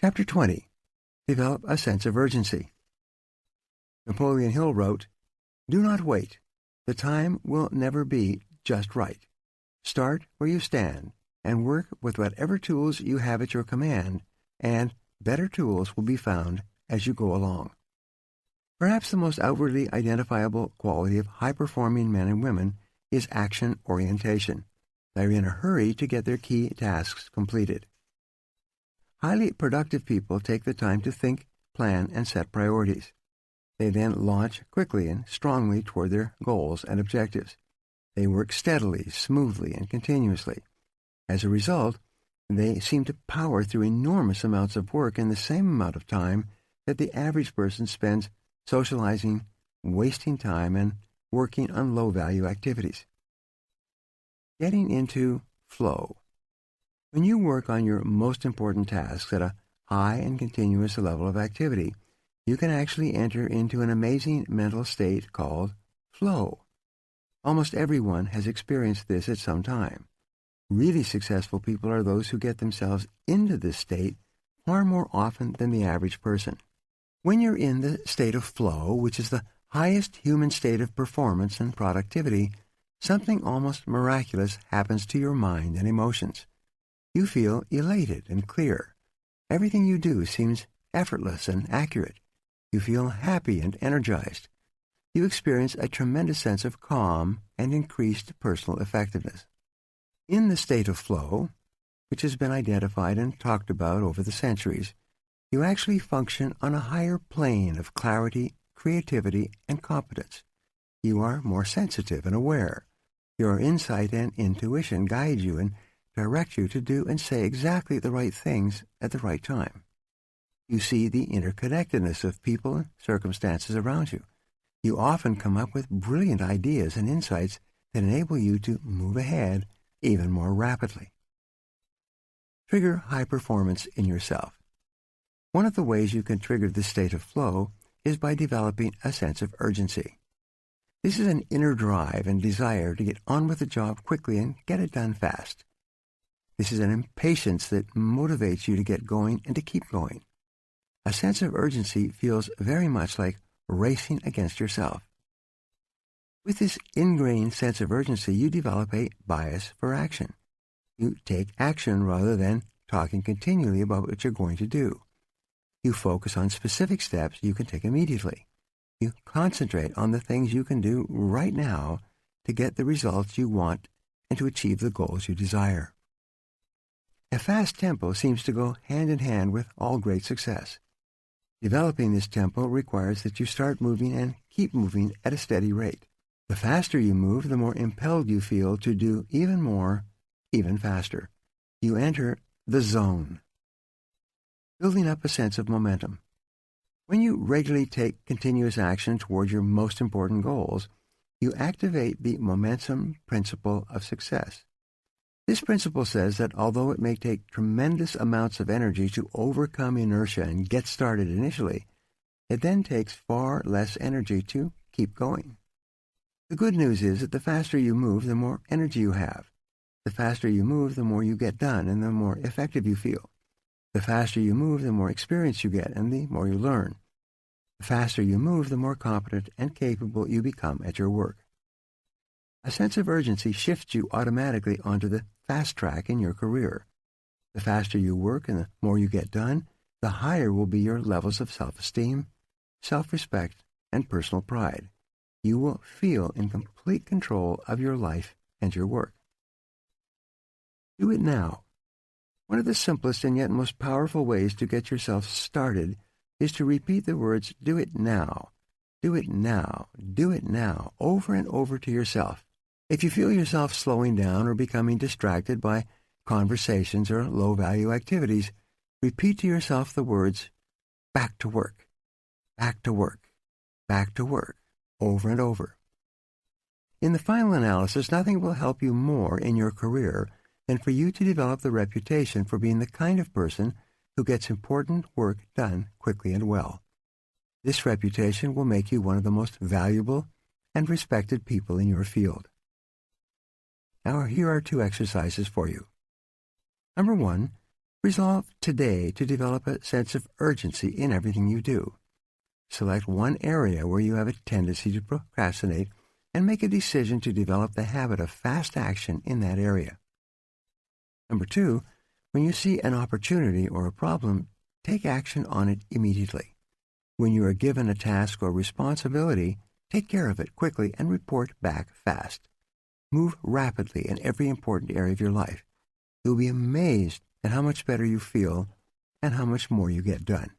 Chapter 20. Develop a sense of urgency. Napoleon Hill wrote, "Do not wait. The time will never be just right. Start where you stand and work with whatever tools you have at your command, and better tools will be found as you go along." Perhaps the most outwardly identifiable quality of high-performing men and women is action orientation. They're in a hurry to get their key tasks completed. Highly productive people take the time to think, plan, and set priorities. They then launch quickly and strongly toward their goals and objectives. They work steadily, smoothly, and continuously. As a result, they seem to power through enormous amounts of work in the same amount of time that the average person spends socializing, wasting time, and working on low-value activities. Getting into flow. When you work on your most important tasks at a high and continuous level of activity, you can actually enter into an amazing mental state called flow. Almost everyone has experienced this at some time. Really successful people are those who get themselves into this state far more often than the average person. When you're in the state of flow, which is the highest human state of performance and productivity, something almost miraculous happens to your mind and emotions. You feel elated and clear. Everything you do seems effortless and accurate. You feel happy and energized. You experience a tremendous sense of calm and increased personal effectiveness. In the state of flow, which has been identified and talked about over the centuries, you actually function on a higher plane of clarity, creativity, and competence. You are more sensitive and aware. Your insight and intuition guide you and direct you to do and say exactly the right things at the right time. You see the interconnectedness of people and circumstances around you. You often come up with brilliant ideas and insights that enable you to move ahead even more rapidly. Trigger high performance in yourself. One of the ways you can trigger this state of flow is by developing a sense of urgency. This is an inner drive and desire to get on with the job quickly and get it done fast. This is an impatience that motivates you to get going and to keep going. A sense of urgency feels very much like racing against yourself. With this ingrained sense of urgency, you develop a bias for action. You take action rather than talking continually about what you're going to do. You focus on specific steps you can take immediately. You concentrate on the things you can do right now to get the results you want and to achieve the goals you desire. A fast tempo seems to go hand in hand with all great success. Developing this tempo requires that you start moving and keep moving at a steady rate. The faster you move, the more impelled you feel to do even more, even faster. You enter the zone. Building up a sense of momentum. When you regularly take continuous action toward your most important goals, you activate the momentum principle of success. This principle says that although it may take tremendous amounts of energy to overcome inertia and get started initially, it then takes far less energy to keep going. The good news is that the faster you move, the more energy you have. The faster you move, the more you get done and the more effective you feel. The faster you move, the more experience you get and the more you learn. The faster you move, the more competent and capable you become at your work. A sense of urgency shifts you automatically onto the fast track in your career. The faster you work and the more you get done, the higher will be your levels of self-esteem, self-respect, and personal pride. You will feel in complete control of your life and your work. Do it now. One of the simplest and yet most powerful ways to get yourself started is to repeat the words, "Do it now, do it now, do it now," over and over to yourself. If you feel yourself slowing down or becoming distracted by conversations or low-value activities, repeat to yourself the words, "Back to work, back to work, back to work," over and over. In the final analysis, nothing will help you more in your career than for you to develop the reputation for being the kind of person who gets important work done quickly and well. This reputation will make you one of the most valuable and respected people in your field. Now, here are 2 exercises for you. Number 1, Resolve today to develop a sense of urgency in everything you do. Select one area where you have a tendency to procrastinate and make a decision to develop the habit of fast action in that area. Number 2, when you see an opportunity or a problem, take action on it immediately. When you are given a task or responsibility, take care of it quickly and report back fast. Move rapidly in every important area of your life. You'll be amazed at how much better you feel and how much more you get done.